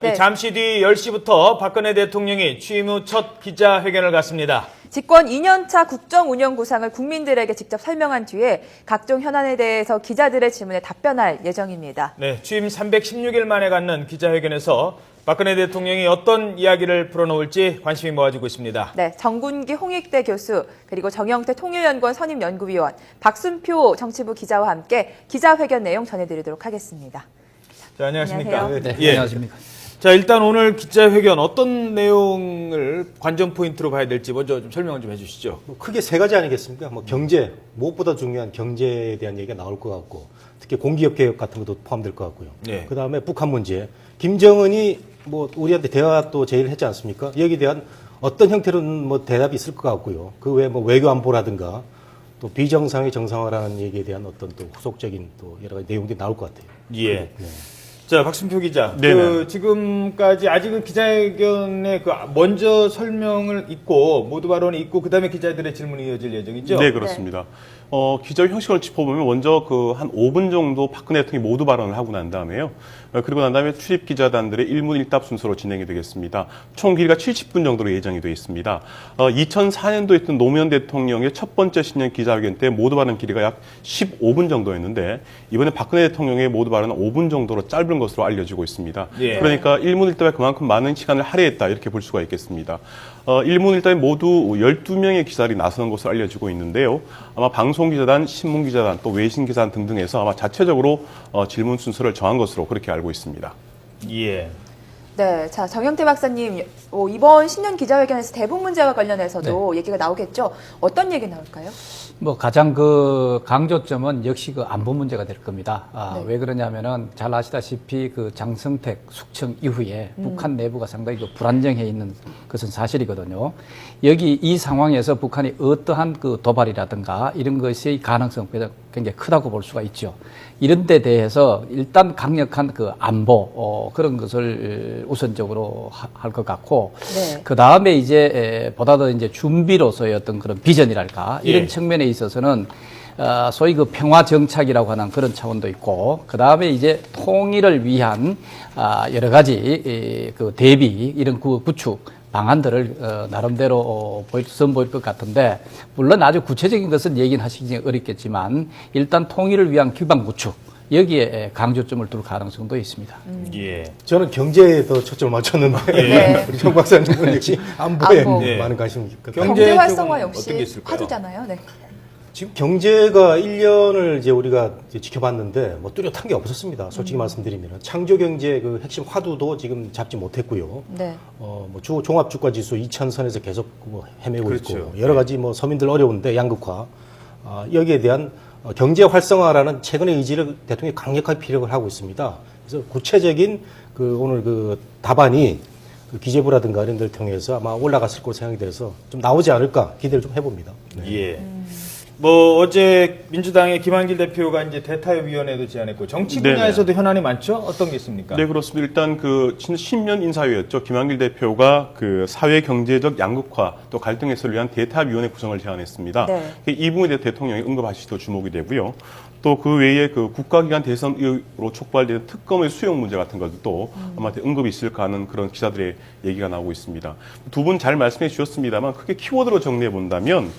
네. 잠시 뒤 10시부터 박근혜 대통령이 취임 후 첫 기자회견을 갖습니다. 집권 2년차 국정운영 구상을 국민들에게 직접 설명한 뒤에 각종 현안에 대해서 기자들의 질문에 답변할 예정입니다. 네, 취임 316일 만에 갖는 기자회견에서 박근혜 대통령이 어떤 이야기를 풀어놓을지 관심이 모아지고 있습니다. 네, 정군기 홍익대 교수, 그리고 정영태 통일연구원 선임연구위원, 박순표 정치부 기자와 함께 기자회견 내용 전해드리도록 하겠습니다. 자, 안녕하십니까? 안녕하세요. 네, 안녕하십니까. 자, 일단 오늘 기자회견 어떤 내용을 관전 포인트로 봐야 될지 먼저 좀 설명을 좀 해주시죠. 크게 세 가지 아니겠습니까? 경제, 무엇보다 중요한 경제에 대한 얘기가 나올 것 같고, 특히 공기업 개혁 같은 것도 포함될 것 같고요. 네. 그 다음에 북한 문제. 김정은이 우리한테 대화 또 제의를 했지 않습니까? 여기에 대한 어떤 형태로는 대답이 있을 것 같고요. 그 외에 외교 안보라든가 또 비정상의 정상화라는 얘기에 대한 어떤 또 후속적인 또 여러 가지 내용들이 나올 것 같아요. 예. 네. 자, 박순표 기자. 네네. 지금까지 아직은 기자회견에 먼저 설명을 있고, 모두 발언이 있고, 그 다음에 기자들의 질문이 이어질 예정이죠? 네, 그렇습니다. 기자회 형식을 짚어보면 먼저 한 5분 정도 박근혜 대통령이 모두 발언을 하고 난 다음에요. 그리고 난 다음에 출입 기자단들의 1문 1답 순서로 진행이 되겠습니다. 총 길이가 70분 정도로 예정이 되어 있습니다. 2004년도에 있던 노무현 대통령의 첫 번째 신년 기자회견 때 모두 발언 길이가 약 15분 정도였는데 이번에 박근혜 대통령의 모두 발언은 5분 정도로 짧은 것으로 알려지고 있습니다. 예. 그러니까 1문 1답에 그만큼 많은 시간을 할애했다 이렇게 볼 수가 있겠습니다. 1문 1답에 모두 12명의 기자들이 나서는 것으로 알려지고 있는데요. 아마 방송기자단, 신문기자단, 또 외신기자단 등등에서 아마 자체적으로 질문 순서를 정한 것으로 그렇게 알고 있습니다. 예. 네, 자, 정영태 박사님, 이번 신년 기자회견에서 대북 문제와 관련해서도 얘기가 나오겠죠? 어떤 얘기 나올까요? 가장 강조점은 역시 안보 문제가 될 겁니다. 네. 왜 그러냐면은 잘 아시다시피 장성택 숙청 이후에 북한 내부가 상당히 불안정해 있는 것은 사실이거든요. 이 상황에서 북한이 어떠한 도발이라든가 이런 것의 가능성 굉장히 크다고 볼 수가 있죠. 이런 데 대해서 일단 강력한 안보, 그런 것을 우선적으로 할 것 같고, 네. 그 다음에 보다 더 준비로서의 어떤 그런 비전이랄까, 이런 예. 측면에 있어서는 소위 평화 정착이라고 하는 그런 차원도 있고, 그 다음에 통일을 위한 여러 가지 대비 이런 구축 방안들을 나름대로 선보일 것 같은데, 물론 아주 구체적인 것은 얘기는 하시기 어렵겠지만 일단 통일을 위한 기반 구축, 여기에 강조점을 둘 가능성도 있습니다. 예. 저는 경제에 더 초점을 맞췄는데, 네. 우리 정 박사님은 역시 안보에 안보. 네. 많은 관심이 있고. 경제 경제 활성화 쪽은 역시 어떤 게 있을까요? 화두잖아요. 네. 지금 경제가 1년을 우리가 지켜봤는데 뚜렷한 게 없었습니다. 솔직히 말씀드리면 창조 경제 핵심 화두도 지금 잡지 못했고요. 네. 종합주가 지수 2000선에서 계속 헤매고 그렇죠. 있고 여러 가지 서민들 어려운데 양극화 여기에 대한 경제 활성화라는 최근의 의지를 대통령이 강력하게 피력을 하고 있습니다. 그래서 구체적인 오늘 답안이 기재부라든가 이런 데를 통해서 아마 올라갔을 것으로 생각이 돼서 좀 나오지 않을까 기대를 좀 해봅니다. 네. 예. 어제 민주당의 김한길 대표가 대타협위원회도 제안했고, 정치 네네. 분야에서도 현안이 많죠? 어떤 게 있습니까? 네, 그렇습니다. 일단 신년 인사회였죠. 김한길 대표가 사회 경제적 양극화 또 갈등 해소를 위한 대타협위원회 구성을 제안했습니다. 네. 이 부분에 대해 대통령이 언급하시도 주목이 되고요. 또 그 외에 국가기관 대선으로 촉발되는 특검의 수용 문제 같은 것도 아마 언급이 있을까 하는 그런 기자들의 얘기가 나오고 있습니다. 두 분 잘 말씀해 주셨습니다만 크게 키워드로 정리해 본다면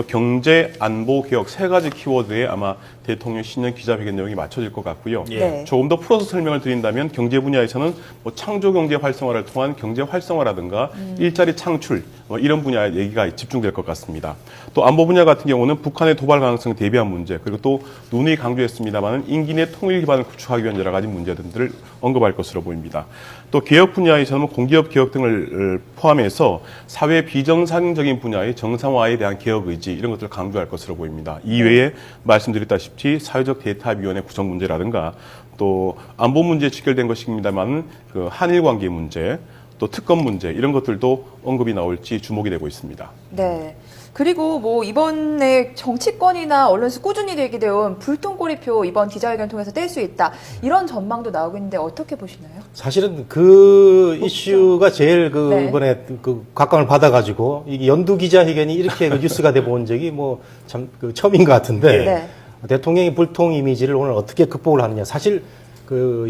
경제, 안보, 개혁 세 가지 키워드에 아마 대통령 신년 기자회견 내용이 맞춰질 것 같고요. 예. 네. 조금 더 풀어서 설명을 드린다면 경제 분야에서는 창조 경제 활성화를 통한 경제 활성화라든가 일자리 창출 이런 분야의 얘기가 집중될 것 같습니다. 또 안보 분야 같은 경우는 북한의 도발 가능성 대비한 문제, 그리고 또 누누이 강조했습니다만 인기 내 통일 기반을 구축하기 위한 여러 가지 문제 등들을 언급할 것으로 보입니다. 또 개혁 분야에서는 공기업 개혁 등을 포함해서 사회 비정상적인 분야의 정상화에 대한 개혁 의지 이런 것들을 강조할 것으로 보입니다. 이외에 말씀드렸다시피 사회적 대타협위원회 구성 문제라든가 또 안보 문제에 직결된 것입니다만 한일 관계 문제, 또 특검 문제 이런 것들도 언급이 나올지 주목이 되고 있습니다. 네. 그리고 이번에 정치권이나 언론에서 꾸준히 얘기되온 불통꼬리표 이번 기자회견 통해서 뗄 수 있다. 이런 전망도 나오고 있는데 어떻게 보시나요? 사실은 이슈가 제일 네. 이번에 각광을 받아가지고 이게 연두 기자회견이 이렇게 뉴스가 돼 본 적이 참 처음인 것 같은데 네. 대통령의 불통 이미지를 오늘 어떻게 극복을 하느냐. 사실 그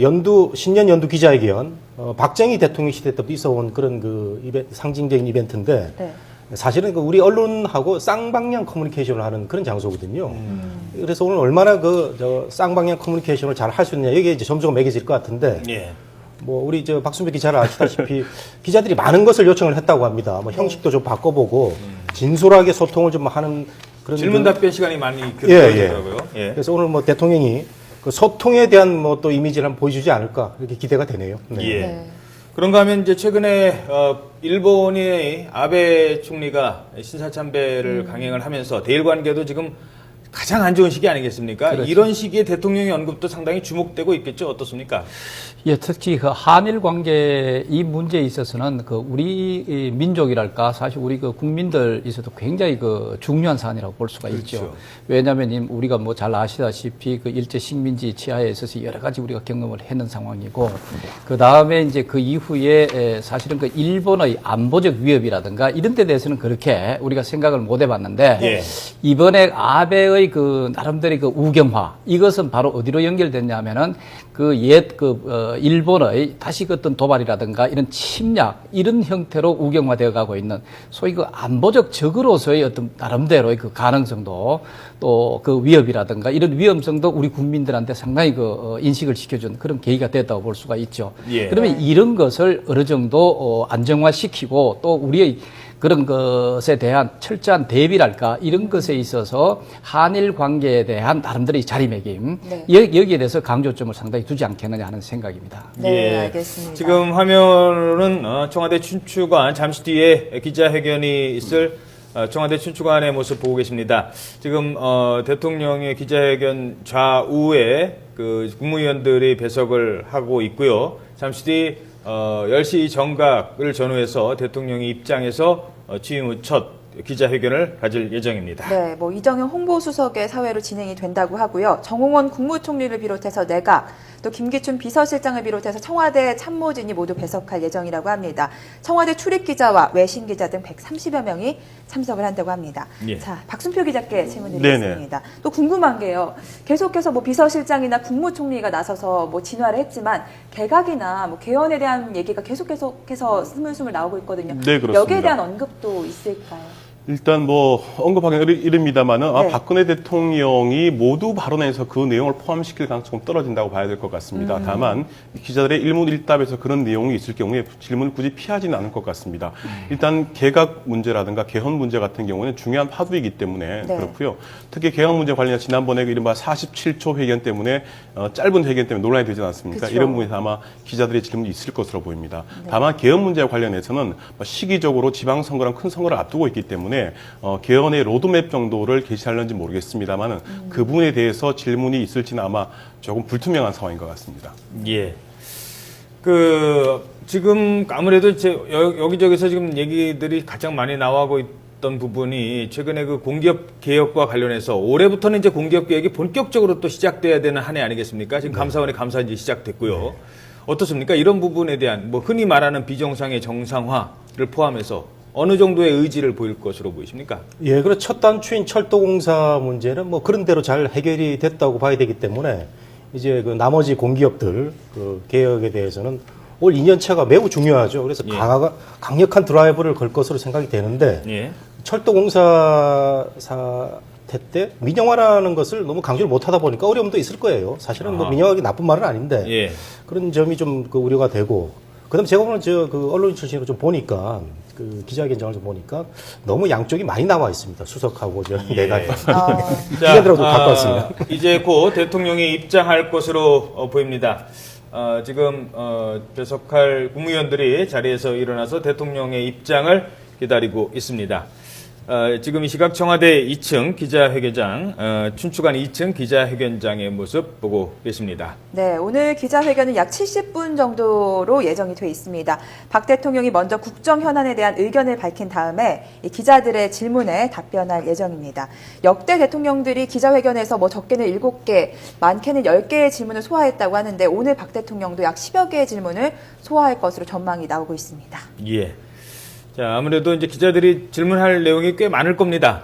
신년 연두 기자회견, 박정희 대통령 시대 때부터 있어온 그런 그 상징적인 이벤트인데, 네. 사실은 그 우리 언론하고 쌍방향 커뮤니케이션을 하는 그런 장소거든요. 그래서 오늘 얼마나 저 쌍방향 커뮤니케이션을 잘 할 수 있느냐, 여기에 이제 점수가 매겨질 것 같은데, 예. 뭐 우리 저 박순배 기자를 아시다시피 기자들이 많은 것을 요청을 했다고 합니다. 뭐 형식도 좀 바꿔보고 진솔하게 소통을 좀 하는 그런 질문 그- 답변 시간이 많이 예, 길어지더라고요. 예. 그래서 오늘 뭐 대통령이 그 소통에 대한 뭐 또 이미지를 한번 보여주지 않을까 이렇게 기대가 되네요. 네. 예. 네. 그런가 하면 이제 최근에 일본의 아베 총리가 신사참배를 강행을 하면서 대일 관계도 지금 가장 안 좋은 시기 아니겠습니까? 그렇죠. 이런 시기에 대통령의 언급도 상당히 주목되고 있겠죠. 어떻습니까? 예, 특히 그 한일 관계 이 문제에 있어서는 그 우리 이 민족이랄까 사실 우리 그 국민들 있어도 굉장히 그 중요한 사안이라고 볼 수가 있죠. 왜냐하면 우리가 뭐 잘 아시다시피 그 일제 식민지 치하에 있어서 여러 가지 우리가 경험을 했는 상황이고 그 다음에 이제 그 이후에 사실은 그 일본의 안보적 위협이라든가 이런 데 대해서는 그렇게 우리가 생각을 못 해봤는데 예. 이번에 아베의 그 나름대로 그 우경화 이것은 바로 어디로 연결됐냐면은 그 일본의 다시 그 어떤 도발이라든가 이런 침략 이런 형태로 우경화되어 가고 있는 소위 그 안보적 적으로서의 어떤 나름대로의 그 가능성도 또 그 위협이라든가 이런 위험성도 우리 국민들한테 상당히 인식을 시켜준 그런 계기가 됐다고 볼 수가 있죠. 예. 그러면 이런 것을 어느 정도 안정화시키고 또 우리의 그런 것에 대한 철저한 대비랄까 이런 것에 있어서 한일 관계에 대한 나름대로의 자리매김 네. 여기에 대해서 강조점을 상당히 두지 않겠느냐 하는 생각입니다. 네, 알겠습니다. 지금 화면은 청와대 춘추관 잠시 뒤에 기자회견이 있을 청와대 춘추관의 모습 보고 계십니다. 지금 대통령의 기자회견 좌우에 그 국무위원들이 배석을 하고 있고요. 잠시 뒤 10시 정각을 전후해서 대통령이 입장해서 취임 후 첫 기자회견을 가질 예정입니다. 네, 뭐 이정현 홍보수석의 사회로 진행이 된다고 하고요. 정홍원 국무총리를 비롯해서 내각, 또 김기춘 비서실장을 비롯해서 청와대 참모진이 모두 배석할 예정이라고 합니다. 청와대 출입기자와 외신 기자 등 130여 명이 참석을 한다고 합니다. 예. 자, 박순표 기자께 질문드리겠습니다. 네네. 또 궁금한 게요. 계속해서 뭐 비서실장이나 국무총리가 나서서 뭐 진화를 했지만 개각이나 뭐 개헌에 대한 얘기가 계속해서 스물스물 나오고 있거든요. 네, 그렇습니다. 여기에 대한 언급도 있을까요? 일단 뭐 언급하기는 이릅니다만은 네. 박근혜 대통령이 모두 발언에서 그 내용을 포함시킬 가능성은 떨어진다고 봐야 될 것 같습니다. 다만 기자들의 일문일답에서 그런 내용이 있을 경우에 질문을 굳이 피하지는 않을 것 같습니다. 일단 개각 문제라든가 개헌 문제 같은 경우는 중요한 화두이기 때문에 네. 그렇고요. 특히 개헌 문제 관련해서 지난번에 그 이른바 47초 회견 때문에 짧은 회견 때문에 논란이 되지 않았습니까? 그쵸. 이런 부분에서 아마 기자들의 질문이 있을 것으로 보입니다. 다만 개헌 문제와 관련해서는 시기적으로 지방선거랑 큰 선거를 앞두고 있기 때문에 개헌의 로드맵 정도를 게시하려는지 모르겠습니다만은 그 부분에 대해서 질문이 있을지는 아마 조금 불투명한 상황인 것 같습니다. 예. 지금 아무래도 여기저기서 지금 얘기들이 가장 많이 나오고 있던 부분이 최근에 그 공기업 개혁과 관련해서 올해부터는 이제 공기업 개혁이 본격적으로 또 시작돼야 되는 한 해 아니겠습니까? 지금 감사원의 감사 이제 시작됐고요. 어떻습니까? 이런 부분에 대한 뭐 흔히 말하는 비정상의 정상화를 포함해서 어느 정도의 의지를 보일 것으로 보이십니까? 예, 그리고 첫 단추인 철도공사 문제는 뭐 그런 대로 잘 해결이 됐다고 봐야 되기 때문에 이제 그 나머지 공기업들 그 개혁에 대해서는 올 2년차가 매우 중요하죠. 그래서 예. 강력한 드라이브를 걸 것으로 생각이 되는데 예. 철도공사 사태 때 민영화라는 것을 너무 강조를 못하다 보니까 어려움도 있을 거예요. 사실은 뭐 아하. 민영화가 나쁜 말은 아닌데 예. 그런 점이 좀 그 우려가 되고 그다음 제가 오늘 그 언론 출신으로 좀 보니까 그 기자회견장을 좀 보니까 너무 양쪽이 많이 나와 있습니다. 수석하고 내각이 기자들하고 좀 갖고 왔습니다. 이제 곧 대통령이 입장할 것으로 보입니다. 지금 배석할 국무위원들이 자리에서 일어나서 대통령의 입장을 기다리고 있습니다. 지금 이 시각 청와대 2층 기자회견장, 춘추관 2층 기자회견장의 모습 보고 계십니다. 네, 오늘 기자회견은 약 70분 정도로 예정이 돼 있습니다. 박 대통령이 먼저 국정 현안에 대한 의견을 밝힌 다음에 이 기자들의 질문에 답변할 예정입니다. 역대 대통령들이 기자회견에서 뭐 적게는 7개, 많게는 10개의 질문을 소화했다고 하는데 오늘 박 대통령도 약 10여 개의 질문을 소화할 것으로 전망이 나오고 있습니다. 예. 자, 아무래도 이제 기자들이 질문할 내용이 꽤 많을 겁니다.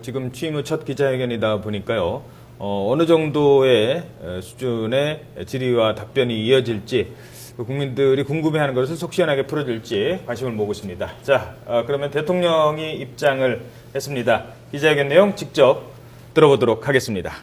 지금 취임 후 첫 기자회견이다 보니까요. 어느 정도의 수준의 질의와 답변이 이어질지 국민들이 궁금해하는 것을 속 시원하게 풀어줄지 관심을 모으고 있습니다. 자, 그러면 대통령이 입장을 했습니다. 기자회견 내용 직접 들어보도록 하겠습니다.